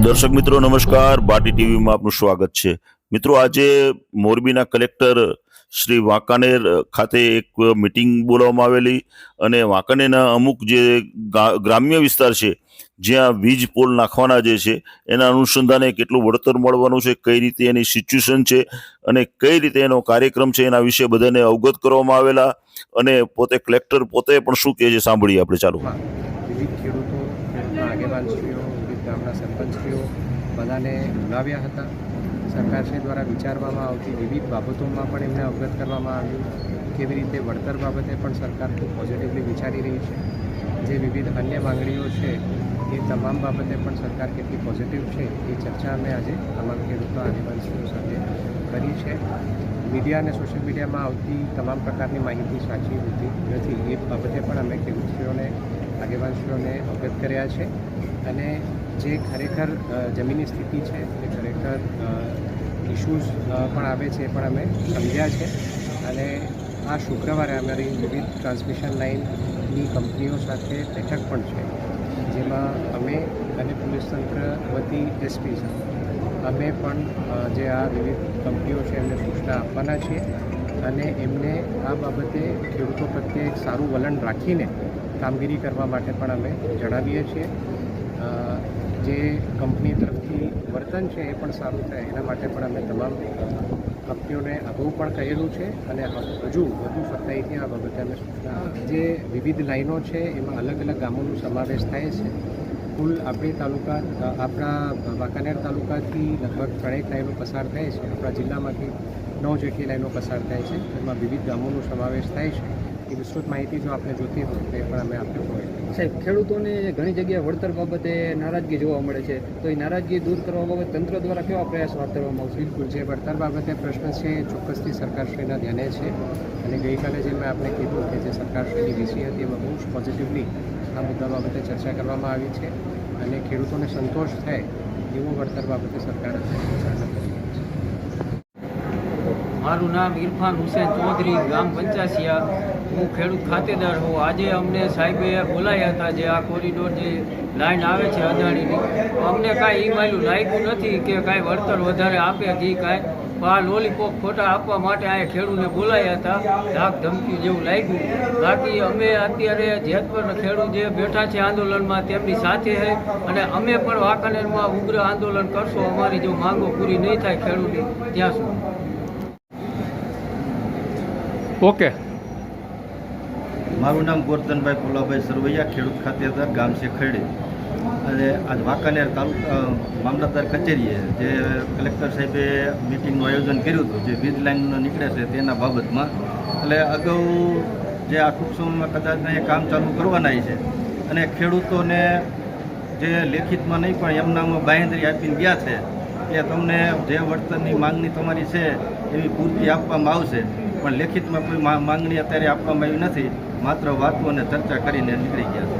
દર્શક મિત્રો નમસ્કાર, બાટી ટીવીમાં આપનું સ્વાગત છે। મિત્રો, આજે મોરબીના કલેક્ટર શ્રી વાંકાનેર ખાતે એક મીટિંગ બોલાવવામાં આવેલી અને વાંકાનેરના અમુક જે ગ્રામ્ય વિસ્તાર છે જ્યાં વીજ પોલ નાખવાના જે છે એના અનુસંધાને કેટલું વળતર મળવાનું છે, કઈ રીતે એની સિચ્યુએશન છે અને કઈ રીતે એનો કાર્યક્રમ છે એના વિશે બધાને અવગત કરવામાં આવેલા અને પોતે કલેક્ટર પોતે પણ શું કહે છે સાંભળીએ આપણે। ચાલુ વિવિધ ખેડૂતો, ખેડૂતના આગેવાનશ્રીઓ, વિવિધ ગામના સરપંચશ્રીઓ બધાને બોલાવ્યા હતા। સરકારશ્રી દ્વારા વિચારવામાં આવતી વિવિધ બાબતોમાં પણ એમને અવગત કરવામાં આવ્યું। કેવી રીતે વળતર બાબતે પણ સરકાર ખૂબ પોઝિટિવલી વિચારી રહી છે। જે વિવિધ અન્ય માંગણીઓ છે એ તમામ બાબતે પણ સરકાર કેટલી પોઝિટિવ છે એ ચર્ચા અમે આજે તમામ ખેડૂતના આગેવાનશ્રીઓ સાથે કરી છે। મીડિયા અને સોશિયલ મીડિયામાં આવતી તમામ પ્રકારની માહિતી સાચી હોતી નથી એ બાબતે પણ અમે ખેડૂતશ્રીઓને આગેવાનશ્રીઓને અવગત કર્યા છે અને જે ખરેખર જમીનની સ્થિતિ છે એ ખરેખર ઇશ્યુઝ પણ આવે છે એ પણ અમે સમજ્યા છે અને આ શુક્રવારે અમારી વિવિધ ટ્રાન્સમિશન લાઇનની કંપનીઓ સાથે બેઠક પણ છે, જેમાં અમે અને પોલીસ તંત્ર વતી એસપી અમે પણ જે આ વિવિધ કંપનીઓ છે એમને સૂચના આપવાના છીએ અને એમને આ બાબતે ખેડૂતો પ્રત્યે એક સારું વલણ રાખીને કામગીરી કરવા માટે પણ અમે જણાવીએ છીએ। જે કંપની તરફથી વર્તન છે એ પણ સારું થાય એના માટે પણ અમે તમામ કંપનીઓને અગાઉ પણ કહેલું છે અને હજુ વધુ સખ્તાઈથી આ બાબતે અમે સૂચના જે વિવિધ લાઈનો છે એમાં અલગ અલગ ગામોનો સમાવેશ થાય છે। કુલ આપણા વાંકાનેર તાલુકાથી લગભગ 3 લાઈનો પસાર થાય છે। આપણા જિલ્લામાંથી 9 જેટલી લાઈનો પસાર થાય છે, એમાં વિવિધ ગામોનો સમાવેશ થાય છે। એ વિસ્તૃત માહિતી જો આપણે જોતી હોય તો એ પણ અમે આપને પ્રોવાઈડ કરીએ। સાહેબ, ખેડૂતોને ઘણી જગ્યાએ વળતર બાબતે નારાજગી જોવા મળે છે, તો એ નારાજગી દૂર કરવા બાબતે તંત્ર દ્વારા કેવા પ્રયાસો હાથ ધરવામાં આવશે? બિલકુલ, જે વળતર બાબતે પ્રશ્ન છે એ ચોક્કસથી સરકારશ્રીના ધ્યાને છે અને ગઈકાલે જે મેં આપને કીધું કે જે સરકારશ્રીની વીસી હતી એમાં બહુ જ પોઝિટિવલી આ મુદ્દા બાબતે ચર્ચા કરવામાં આવી છે અને ખેડૂતોને સંતોષ થાય એવો વળતર બાબતે સરકાર વિચારણા કરી રહી છે। મારું નામ ઇરફાન હુસેન ચૌધરી, ગામ પંચાસિયા, હું ખેડૂત ખાતેદાર હું। આજે અમને સાહેબે બોલાયા હતા જે આ કોરિડોર જે લાઈન આવે છે અદાણીની, અમને કાંઈ ઈમાયલું લાગ્યું નથી કે કાંઈ વળતર વધારે આપે કે કાંઈ આ લોલીપોપ ખોટા આપવા માટે આ ખેડૂતને બોલાયા હતા, ધાક ધમકી જેવું લાગ્યું। બાકી અમે અત્યારે જેતપર ખેડૂત જે બેઠા છે આંદોલનમાં તેમની સાથે છે અને અમે પણ વાંકાનેરમાં ઉગ્ર આંદોલન કરશું અમારી જો માંગો પૂરી નહીં થાય ખેડૂતની ત્યાં સુધી। ઓકે, મારું નામ ગોરધનભાઈ પોલાભાઈ સરવૈયા, ખેડૂત ખાતેદાર, ગામ છે ખરડી। અને આજ વાંકાનેર તાલુકા મામલતદાર કચેરીએ જે કલેક્ટર સાહેબે મિટિંગનું આયોજન કર્યું હતું જે વીજ લાઇન નીકળે છે તેના બાબતમાં, એટલે અગાઉ જે આ ટૂંક સમયમાં કદાચ અહીંયા કામ ચાલુ કરવાના છે અને ખેડૂતોને જે લેખિતમાં નહીં પણ એમનામાં બાંહેધરી આપીને ગયા છે કે તમને જે વળતરની માંગણી તમારી છે એવી પૂર્તિ આપવામાં આવશે, પણ લેખિતમાં કોઈ માંગણી અત્યારે આપવામાં આવી નથી, માત્ર વાતો અને ચર્ચા કરીને નીકળી ગયા છે।